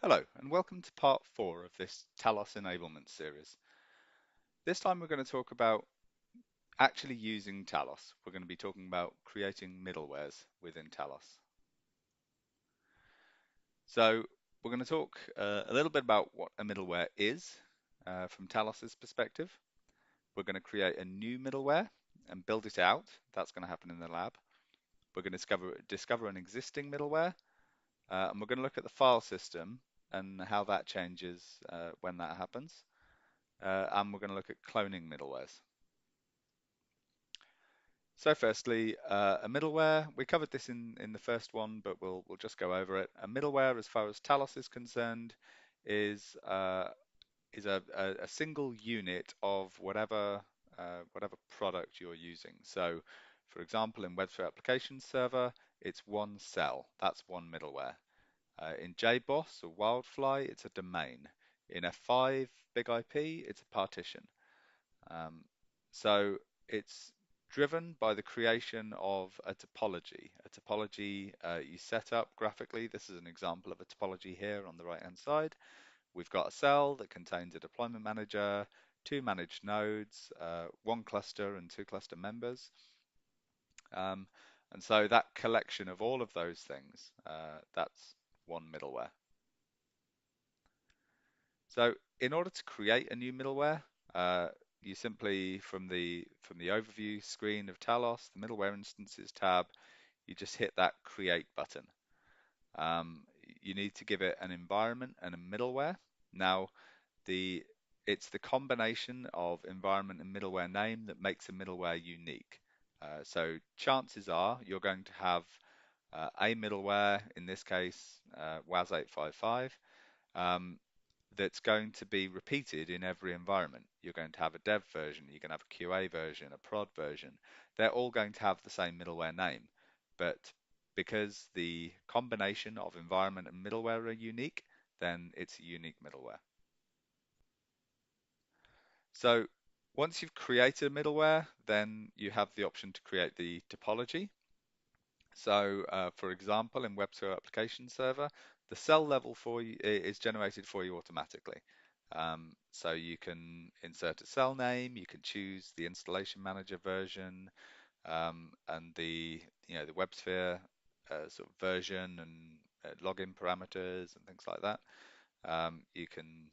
Hello, and welcome to part 4 of this Talos Enablement series. This time we're going to talk about actually using Talos. We're going to be talking about creating middlewares within Talos. So we're going to talk a little bit about what a middleware is from Talos's perspective. We're going to create a new middleware and build it out. That's going to happen in the lab. We're going to discover an existing middleware, and we're going to look at the file system and how that changes when that happens. And we're going to look at cloning middlewares. So firstly, a middleware, we covered this in the first one, but we'll just go over it. A middleware, as far as Talos is concerned, is a single unit of whatever product you're using. So, for example, in Web3 Application Server, it's one cell. That's one middleware. In JBoss or Wildfly, it's a domain. In F5 Big IP, it's a partition. Um, so it's driven by the creation of a topology. A topology you set up graphically. This is an example of a topology here on the right-hand side. We've got a cell that contains a deployment manager, two managed nodes, one cluster and two cluster members. Um, and so that collection of all of those things, that's one middleware. So in order to create a new middleware, you simply from the overview screen of Talos, the middleware instances tab, you just hit that create button. Um, you need to give it an environment and a middleware. Now, the it's the combination of environment and middleware name that makes a middleware unique. So chances are you're going to have a middleware, in this case, WAS855. Um, that's going to be repeated in every environment. You're going to have a dev version, you're going to have a QA version, a prod version. They're all going to have the same middleware name, but because the combination of environment and middleware are unique, then it's a unique middleware. So once you've created a middleware, then you have the option to create the topology. So, for example, in Web2 Application Server, the cell level for you is generated for you automatically. So you can insert a cell name, you can choose the installation manager version, and the WebSphere sort of version and login parameters and things like that. You can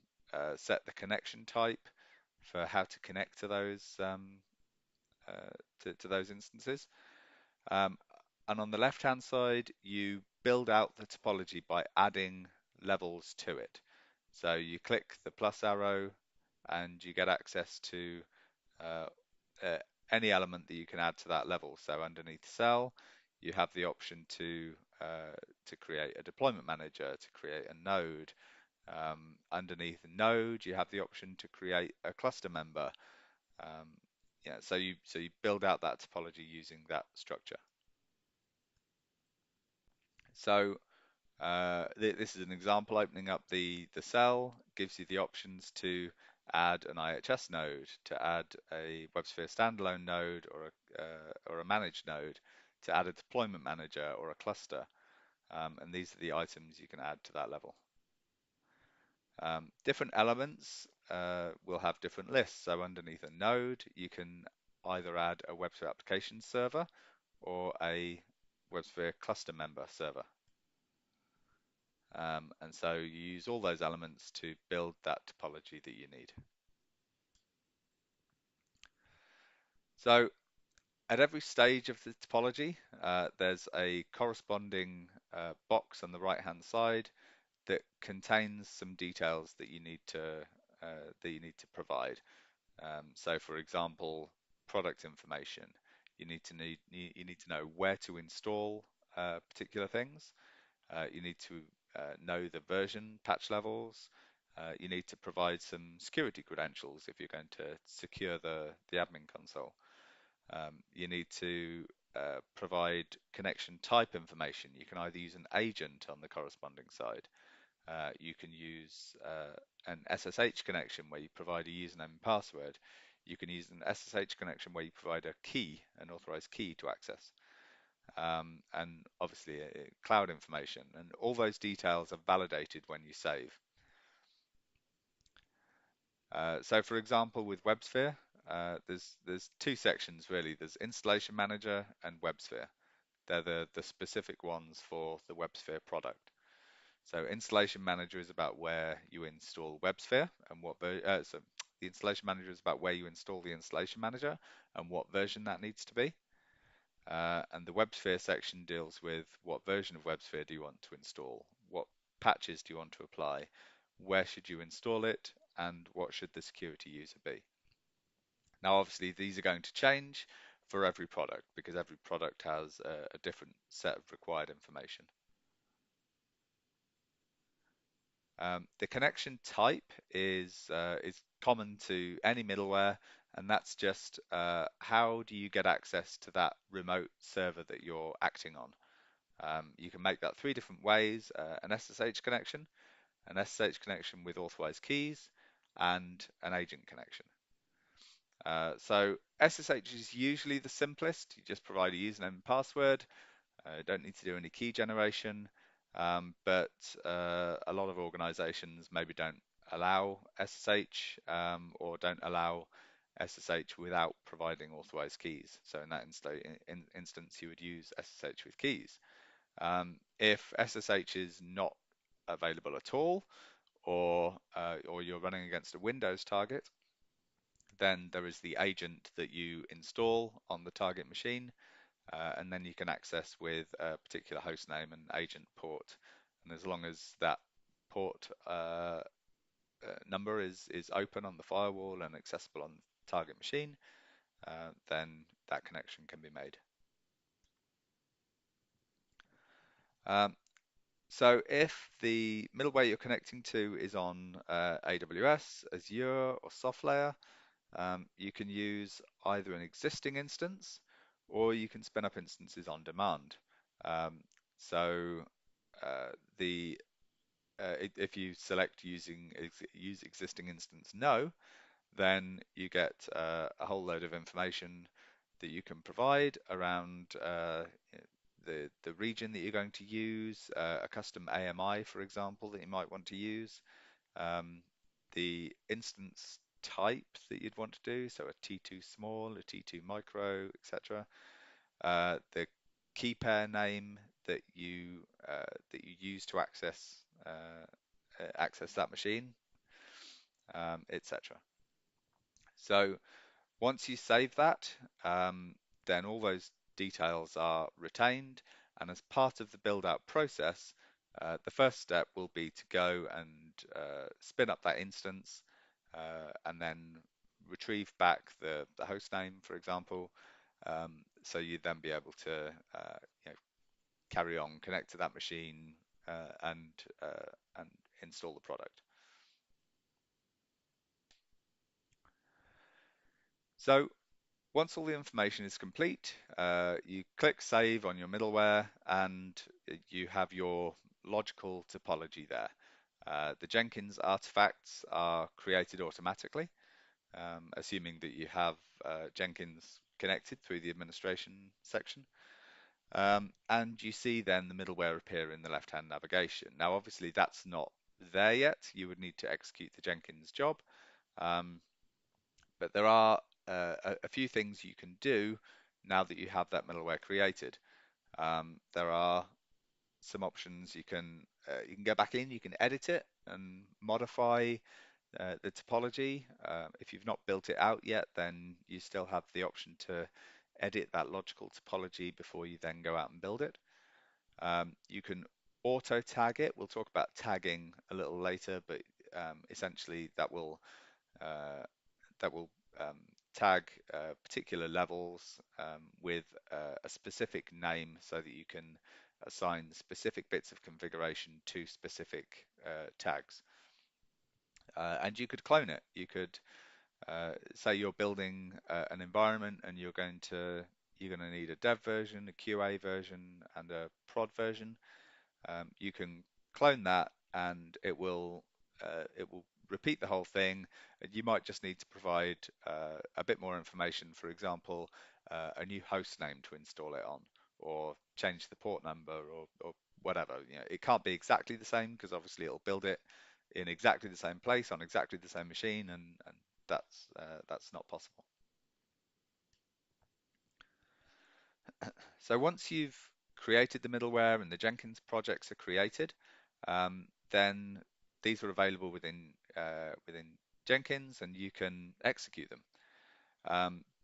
set the connection type for how to connect to those to those instances. Um, and on the left-hand side, you build out the topology by adding levels to it. So you click the plus arrow and you get access to uh, uh, any element that you can add to that level. So underneath cell, you have the option to create a deployment manager, to create a node. Underneath a node, you have the option to create a cluster member. Um, yeah, so you build out that topology using that structure. So this is an example opening up the cell, gives you the options to add an IHS node, to add a WebSphere standalone node or a managed node, to add a deployment manager or a cluster. And these are the items you can add to that level. Different elements will have different lists. So underneath a node, you can either add a WebSphere application server or a WebSphere cluster member server. And so you use all those elements to build that topology that you need. So at every stage of the topology, there's a corresponding box on the right-hand side that contains some details that you need to provide. So, for example, product information. You need to know where to install particular things. You need to know the version patch levels. You need to provide some security credentials if you're going to secure the admin console. You need to provide connection type information. You can either use an agent on the corresponding side. You can use an SSH connection where you provide a username and password. You can use an SSH connection where you provide a key, an authorized key to access. and obviously cloud information. And all those details are validated when you save. So for example, with WebSphere, there's two sections really. There's Installation Manager and WebSphere. They're the specific ones for the WebSphere product. So Installation Manager is about where you install WebSphere and so the Installation Manager is about where you install the Installation Manager and what version that needs to be. And the WebSphere section deals with what version of WebSphere do you want to install, what patches do you want to apply, where should you install it, and what should the security user be. Now, obviously, these are going to change for every product because every product has a different set of required information. The connection type is common to any middleware, and that's just how do you get access to that remote server that you're acting on. You can make that three different ways: an SSH connection, an SSH connection with authorized keys, and an agent connection. So SSH is usually the simplest. You just provide a username and password. Don't need to do any key generation, but a lot of organizations maybe don't allow SSH or don't allow SSH without providing authorized keys. So in that instance, you would use SSH with keys. If SSH is not available at all, or you're running against a Windows target, then there is the agent that you install on the target machine, and then you can access with a particular host name and agent port. And as long as that port number is open on the firewall and accessible on the target machine, then that connection can be made. Um, So if the middleware you're connecting to is on AWS, Azure, or SoftLayer, you can use either an existing instance or you can spin up instances on demand. Um, so the if you select use existing instance no, then you get a whole load of information that you can provide around the region that you're going to use, a custom AMI, for example, that you might want to use, um, the instance type that you'd want to do, so a T2 small, a T2 micro, etc. The key pair name that you use to access that machine, etc. So once you save that, then all those details are retained, and as part of the build out process, the first step will be to go and spin up that instance and then retrieve back the host name, for example. So you'd then be able to you know, carry on, connect to that machine, and install the product. So once all the information is complete, you click Save on your middleware and you have your logical topology there. The Jenkins artifacts are created automatically, assuming that you have Jenkins connected through the administration section. And you see then the middleware appear in the left-hand navigation. Now, obviously, that's not there yet. You would need to execute the Jenkins job. Um, but there are a few things you can do now that you have that middleware created. There are some options you can go back in, you can edit it and modify the topology. If you've not built it out yet, then you still have the option to edit that logical topology before you then go out and build it. You can auto tag it. We'll talk about tagging a little later, but essentially uh, that will tag particular levels with a specific name so that you can assign specific bits of configuration to specific tags. And you could clone it. You could say you're building an environment and you're going to need a dev version, a QA version, and a prod version. You can clone that, and it will repeat the whole thing. You might just need to provide a bit more information, for example, a new host name to install it on, or change the port number or whatever. It can't be exactly the same because obviously it'll build it in exactly the same place on exactly the same machine, and that's not possible. So once you've created the middleware and the Jenkins projects are created, then these are available within Jenkins, and you can execute them.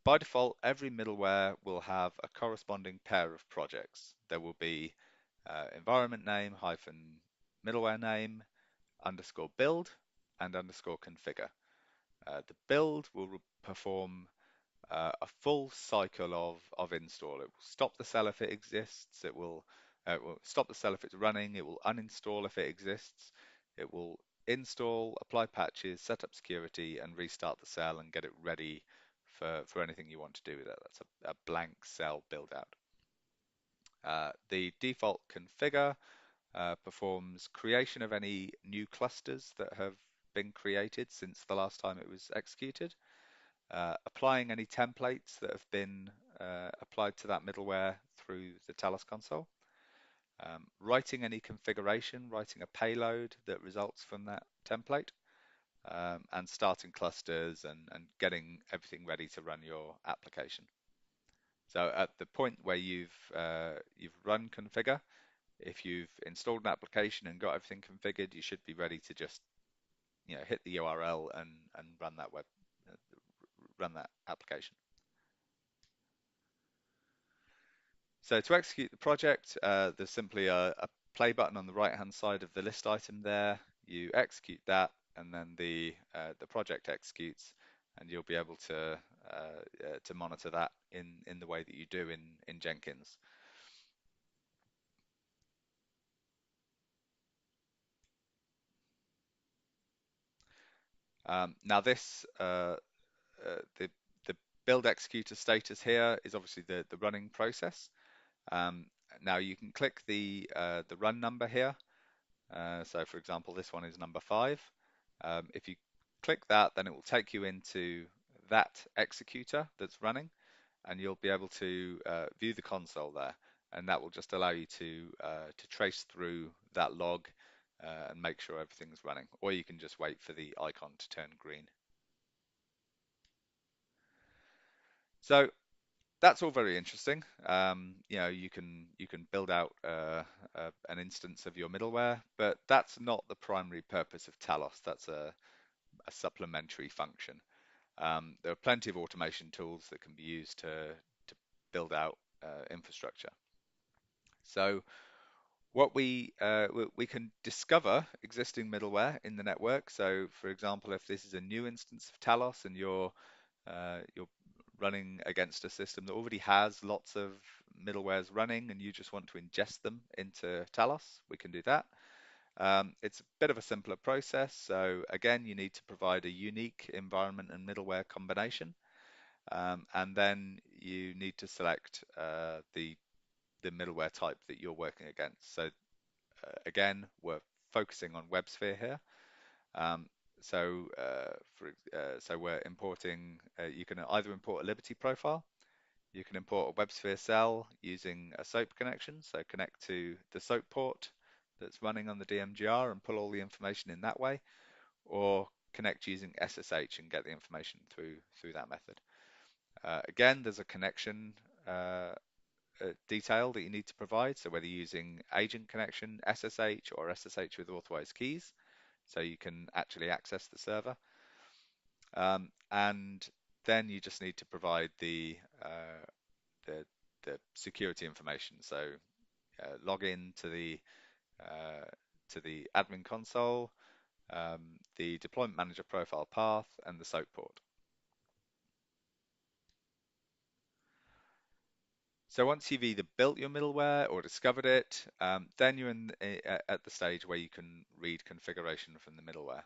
By default, every middleware will have a corresponding pair of projects. There will be environment name hyphen middleware name underscore build and underscore configure. The build will perform a full cycle of install. It will stop the cell if it exists. It will stop the cell if it's running. It will uninstall if it exists. It will install, apply patches, set up security, and restart the cell and get it ready for anything you want to do with it. That's a blank cell build out. The default configure performs creation of any new clusters that have been created since the last time it was executed, applying any templates that have been applied to that middleware through the Talos console, writing any configuration, writing a payload that results from that template, and starting clusters and getting everything ready to run your application. So at the point where you've run configure, if you've installed an application and got everything configured, you should be ready to just hit the URL and run that application. So to execute the project, there's simply a play button on the right-hand side of the list item there. You execute that, and then the project executes, and you'll be able to monitor that in the way that you do in Jenkins. Now the the build executor status here is obviously the running process. Um, Now you can click the run number here. So for example, this one is number 5. If you click that, then it will take you into that executor that's running, and you'll be able to view the console there, and that will just allow you to trace through that log and make sure everything's running. Or you can just wait for the icon to turn green. So that's all very interesting. You can build out an instance of your middleware, but that's not the primary purpose of Talos. That's a supplementary function. There are plenty of automation tools that can be used to build out infrastructure. So what we can discover existing middleware in the network. So for example, if this is a new instance of Talos and you're running against a system that already has lots of middlewares running and you just want to ingest them into Talos, we can do that. It's a bit of a simpler process. So again, you need to provide a unique environment and middleware combination. And then you need to select the middleware type that you're working against. So again, we're focusing on WebSphere here. Um, so we're importing. You can either import a Liberty profile. You can import a WebSphere cell using a SOAP connection. So connect to the SOAP port that's running on the DMGR and pull all the information in that way, or connect using SSH and get the information through that method. Again, there's a connection detail that you need to provide. So whether you're using agent connection, SSH, or SSH with authorized keys, so you can actually access the server. And then you just need to provide the, the security information. So log in to the admin console, the deployment manager profile path, and the SOAP port. So once you've either built your middleware or discovered it, then you're at the stage where you can read configuration from the middleware.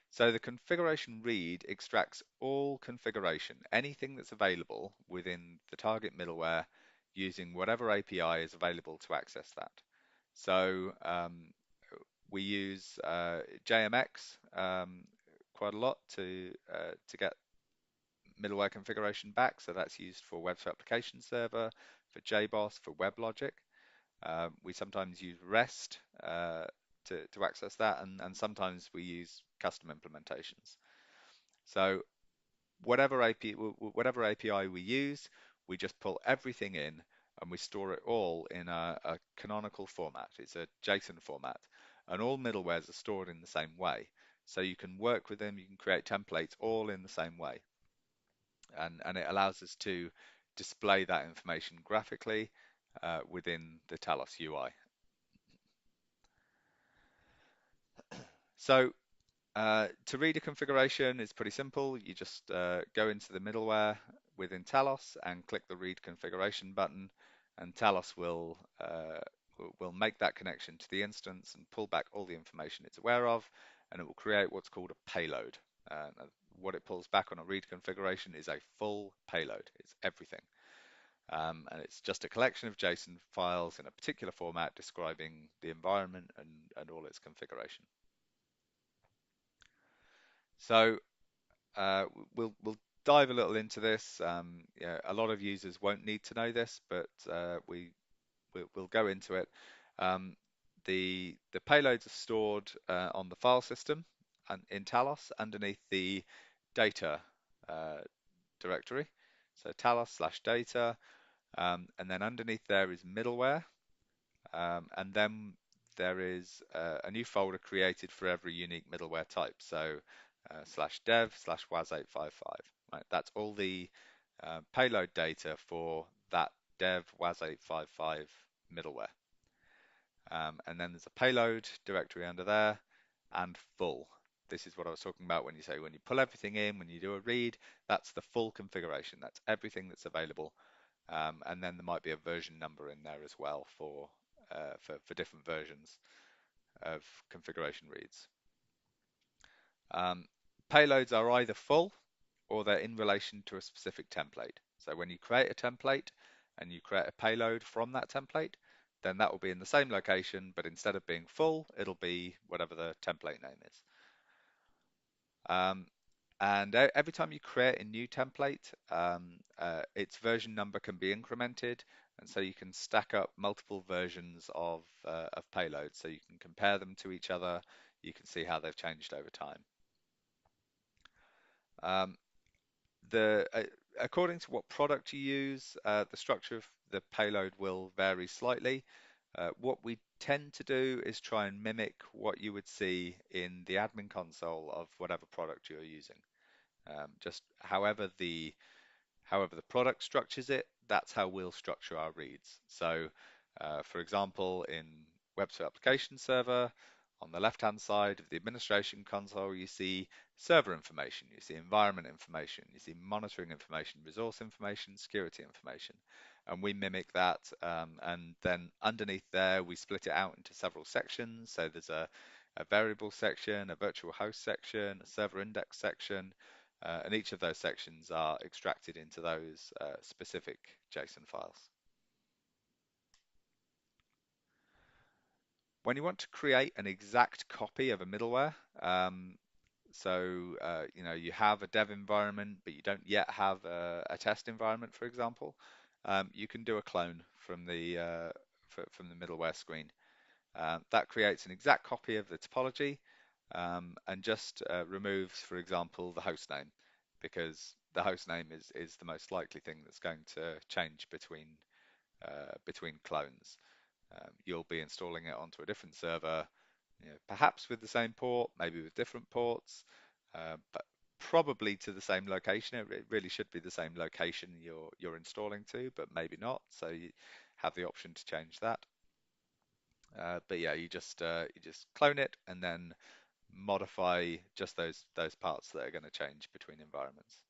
So the configuration read extracts all configuration, anything that's available within the target middleware using whatever API is available to access that. So we use JMX quite a lot to get middleware configuration back. So that's used for Web Application Server, for JBoss, for WebLogic. We sometimes use REST to access that, and sometimes we use custom implementations. So whatever API we use, we just pull everything in and we store it all in a canonical format. It's a JSON format, and all middlewares are stored in the same way. So you can work with them, you can create templates all in the same way, and it allows us to display that information graphically within the Talos UI. So to read a configuration is pretty simple. You just go into the middleware within Talos and click the Read Configuration button, and Talos will make that connection to the instance and pull back all the information it's aware of, and it will create what's called a payload. What it pulls back on a read configuration is a full payload. It's everything. And it's just a collection of JSON files in a particular format describing the environment and all its configuration. So we'll dive a little into this. Yeah, a lot of users won't need to know this, but we'll go into it. Um, the payloads are stored on the file system and in Talos underneath the data uh, directory. So Talos/data, and then underneath there is middleware, and then there is a new folder created for every unique middleware type. So /dev/was855. Right, that's all the payload data for that dev was855 middleware. And then there's a payload directory under there and full. This is what I was talking about when you pull everything in, when you do a read, that's the full configuration. That's everything that's available. And then there might be a version number in there as well for different versions of configuration reads. Payloads are either full or they're in relation to a specific template. So when you create a template and you create a payload from that template, then that will be in the same location, but instead of being full, it'll be whatever the template name is. And every time you create a new template, its version number can be incremented, and so you can stack up multiple versions of payloads, so you can compare them to each other. You can see how they've changed over time. Um, According to what product you use, the structure of the payload will vary slightly. What we tend to do is try and mimic what you would see in the admin console of whatever product you're using. Just however the product structures it, that's how we'll structure our reads. So, for example, in Web Application Server, on the left-hand side of the administration console, you see server information, you see environment information, you see monitoring information, resource information, security information. And we mimic that. And then underneath there, we split it out into several sections. So there's a variable section, a virtual host section, a server index section, and each of those sections are extracted into those specific JSON files. When you want to create an exact copy of a middleware, you have a dev environment, but you don't yet have a test environment, for example, you can do a clone from from the middleware screen. That creates an exact copy of the topology and just removes, for example, the host name, because the host name is the most likely thing that's going to change between clones. You'll be installing it onto a different server, perhaps with the same port, maybe with different ports, but probably to the same location. It really should be the same location you're installing to, but maybe not. So you have the option to change that. But yeah, you just clone it and then modify just those parts that are going to change between environments.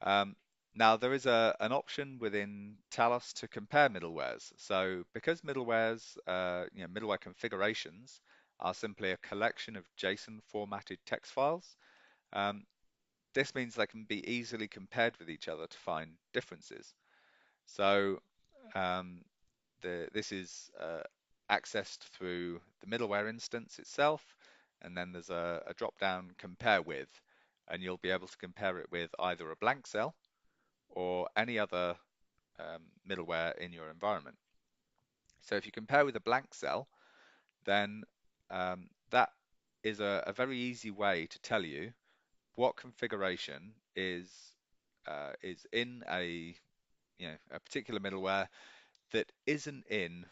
Um, Now there is an option within Talos to compare middlewares. So because middleware configurations are simply a collection of JSON formatted text files, um, this means they can be easily compared with each other to find differences. So um, this is accessed through the middleware instance itself, and then there's a drop-down compare with, and you'll be able to compare it with either a blank cell or any other middleware in your environment. So if you compare with a blank cell, then that is a very easy way to tell you what configuration is in a particular middleware that isn't in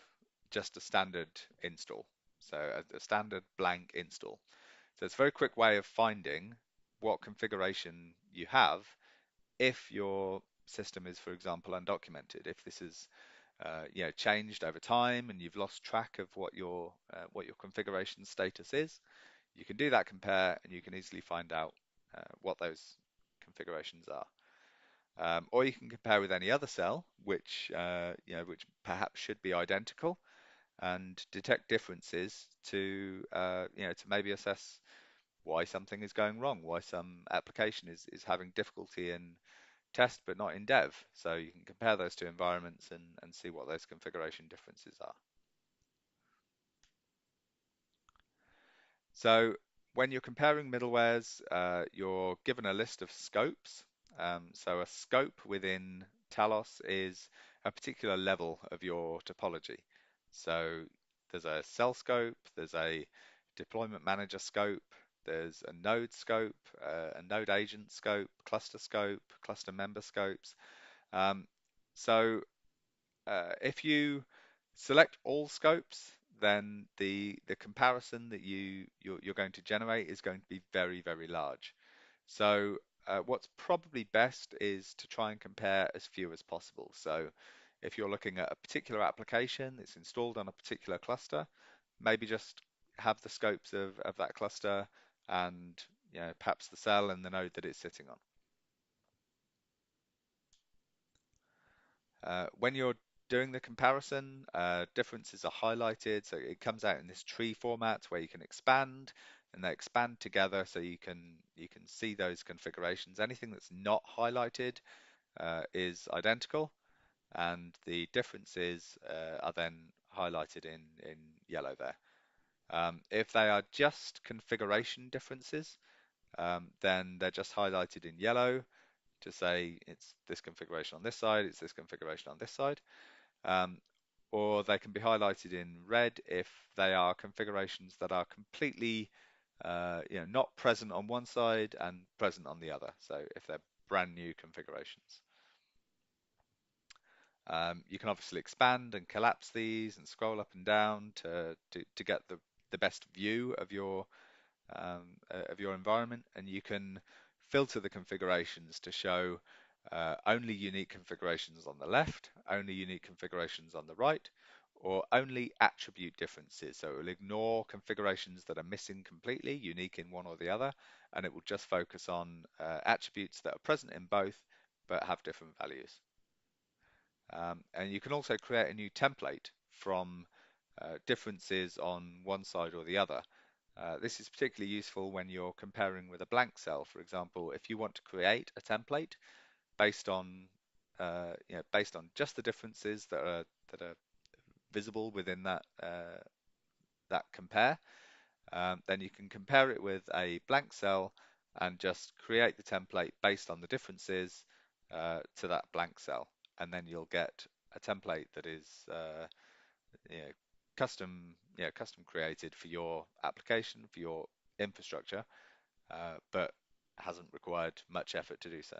just a standard install, so a standard blank install. So it's a very quick way of finding what configuration you have if your system is, for example, undocumented. If this is changed over time and you've lost track of what your configuration status is, you can do that compare and you can easily find out what those configurations are. Or you can compare with any other cell, which perhaps should be identical, and detect differences to maybe assess why something is going wrong, why some application is having difficulty in test but not in dev. So you can compare those two environments and see what those configuration differences are. So when you're comparing middlewares, you're given a list of scopes. So a scope within Talos is a particular level of your topology. So there's a cell scope, there's a deployment manager scope, there's a node scope, a node agent scope, cluster member scopes. Um, so if you select all scopes, then the comparison that you're going to generate is going to be very, very large. So what's probably best is to try and compare as few as possible. So if you're looking at a particular application that's installed on a particular cluster, maybe just have the scopes of that cluster and perhaps the cell and the node that it's sitting on. When you're doing the comparison, differences are highlighted, so it comes out in this tree format where you can expand, and they expand together, so you can see those configurations. Anything that's not highlighted is identical, and the differences are then highlighted in yellow there. If they are just configuration differences, then they're just highlighted in yellow to say it's this configuration on this side, it's this configuration on this side. Um, or they can be highlighted in red if they are configurations that are completely not present on one side and present on the other. So if they're brand new configurations. You can obviously expand and collapse these and scroll up and down to get the best view of your environment, and you can filter the configurations to show only unique configurations on the left, only unique configurations on the right, or only attribute differences. So it will ignore configurations that are missing completely, unique in one or the other, and it will just focus on attributes that are present in both but have different values. And you can also create a new template from differences on one side or the other. This is particularly useful when you're comparing with a blank cell. For example, if you want to create a template based on based on just the differences that are visible within that compare, then you can compare it with a blank cell and just create the template based on the differences to that blank cell, and then you'll get a template that is you know, custom created for your application, for your infrastructure, but hasn't required much effort to do so.